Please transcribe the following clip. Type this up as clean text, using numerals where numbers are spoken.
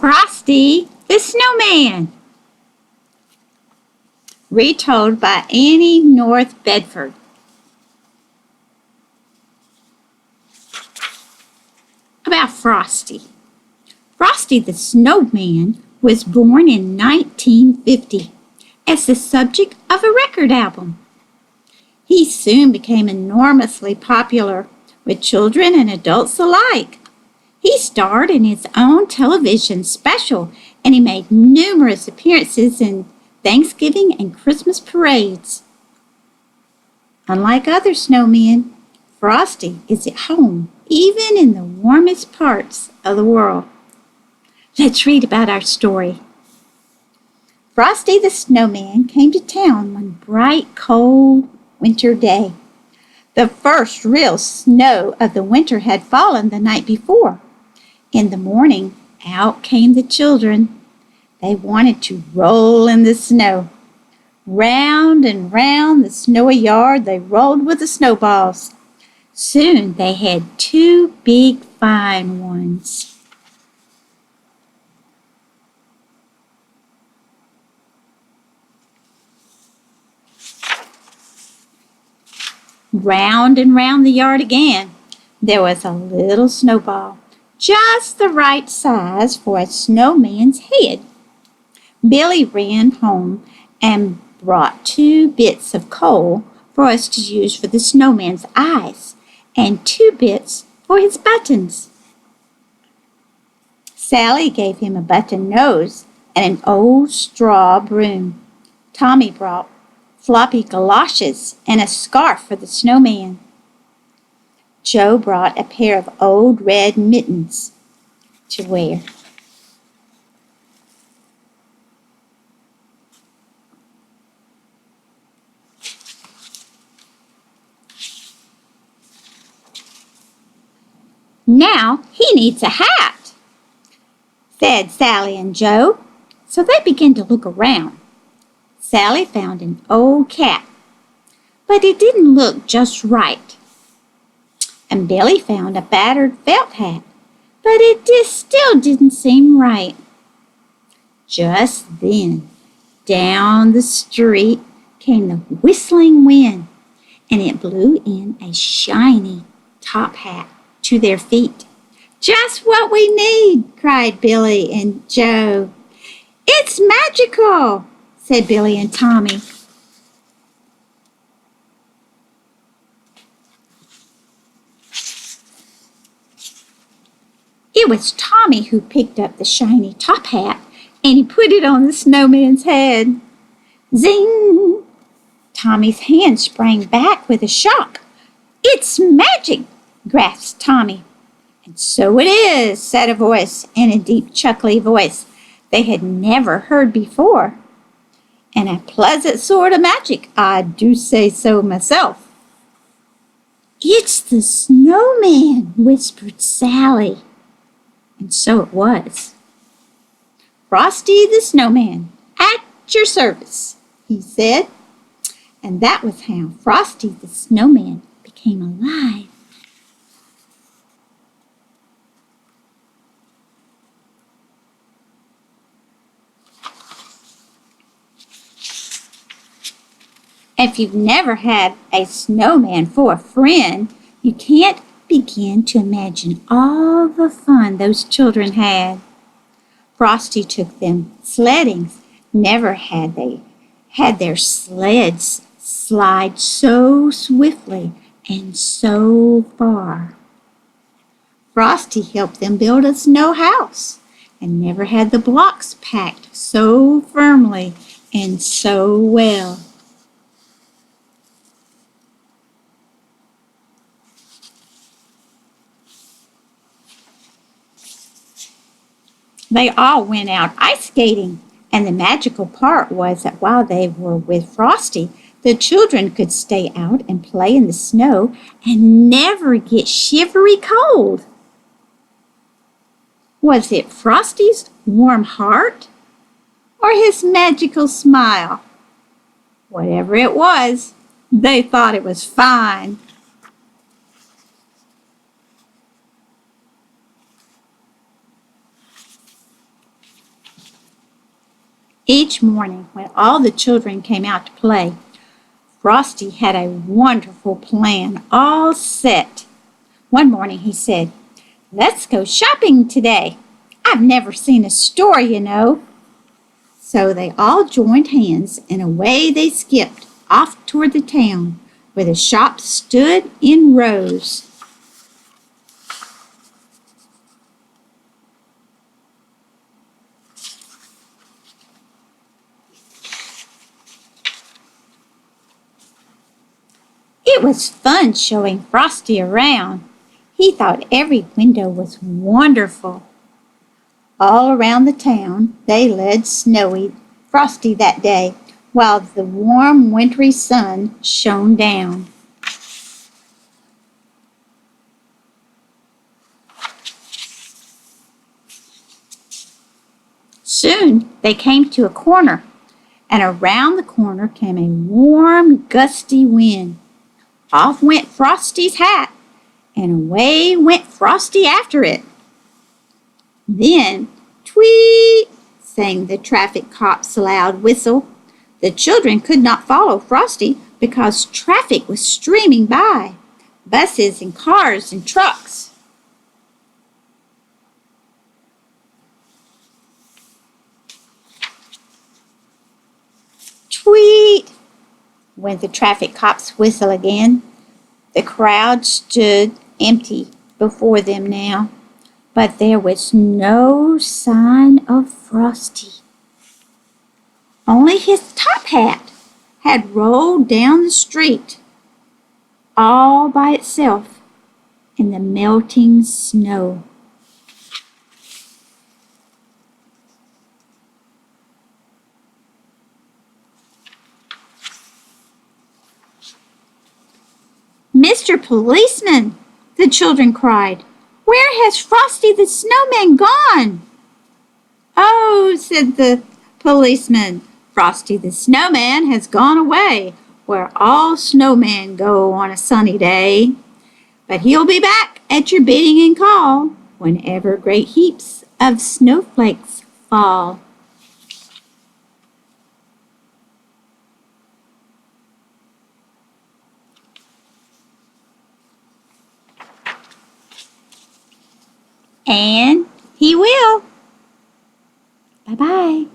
Frosty the Snowman, retold by Annie North Bedford. About Frosty. Frosty the Snowman was born in 1950 as the subject of a record album. He soon became enormously popular with children and adults alike. He starred in his own television special, and he made numerous appearances in Thanksgiving and Christmas parades. Unlike other snowmen, Frosty is at home even in the warmest parts of the world. Let's read about our story. Frosty the Snowman came to town one bright, cold winter day. The first real snow of the winter had fallen the night before. In the morning, out came the children. They wanted to roll in the snow. Round and round the snowy yard they rolled with the snowballs. Soon they had two big, fine ones. Round and round the yard again. There was a little snowball, just the right size for a snowman's head. Billy ran home and brought 2 bits of coal for us to use for the snowman's eyes and 2 bits for his buttons. Sally gave him a button nose and an old straw broom. Tommy brought floppy galoshes and a scarf for the snowman. Joe brought a pair of old red mittens to wear. Now he needs a hat, said Sally and Joe. So they began to look around. Sally found an old cap, but it didn't look just right. And Billy found a battered felt hat, but it still didn't seem right. Just then, down the street came the whistling wind, and it blew in a shiny top hat to their feet. "Just what we need," cried Billy and Joe. "It's magical," said Billy and Tommy. It was Tommy who picked up the shiny top hat, and he put it on the snowman's head. Zing! Tommy's hand sprang back with a shock. "It's magic!" gasped Tommy. "And so it is," said a voice, in a deep, chuckly voice they had never heard before. "And a pleasant sort of magic, I do say so myself." "It's the snowman," whispered Sally. And so it was. "Frosty the Snowman, at your service," he said. And that was how Frosty the Snowman became alive. If you've never had a snowman for a friend, you can't begin to imagine all the fun those children had. Frosty took them sledding. Never had they had their sleds slide so swiftly and so far. Frosty helped them build a snow house and never had the blocks packed so firmly and so well. They all went out ice skating, and the magical part was that while they were with Frosty, the children could stay out and play in the snow and never get shivery cold. Was it Frosty's warm heart or his magical smile? Whatever it was, they thought it was fine. Each morning, when all the children came out to play, Frosty had a wonderful plan all set. One morning he said, "Let's go shopping today. I've never seen a store, you know." So they all joined hands and away they skipped off toward the town where the shops stood in rows. It was fun showing Frosty around. He thought every window was wonderful. All around the town they led Snowy Frosty that day, while the warm wintry sun shone down. Soon they came to a corner, and around the corner came a warm, gusty wind. Off went Frosty's hat, and away went Frosty after it. Then, "Tweet," sang the traffic cop's loud whistle. The children could not follow Frosty because traffic was streaming by, buses and cars and trucks. "Tweet," went the traffic cop's whistle again. The crowd stood empty before them now, but there was no sign of Frosty. Only his top hat had rolled down the street all by itself in the melting snow. "Mr. Policeman," the children cried, "where has Frosty the Snowman gone?" "Oh," said the policeman, "Frosty the Snowman has gone away where all snowmen go on a sunny day. But he'll be back at your bidding and call whenever great heaps of snowflakes fall." And he will. Bye-bye.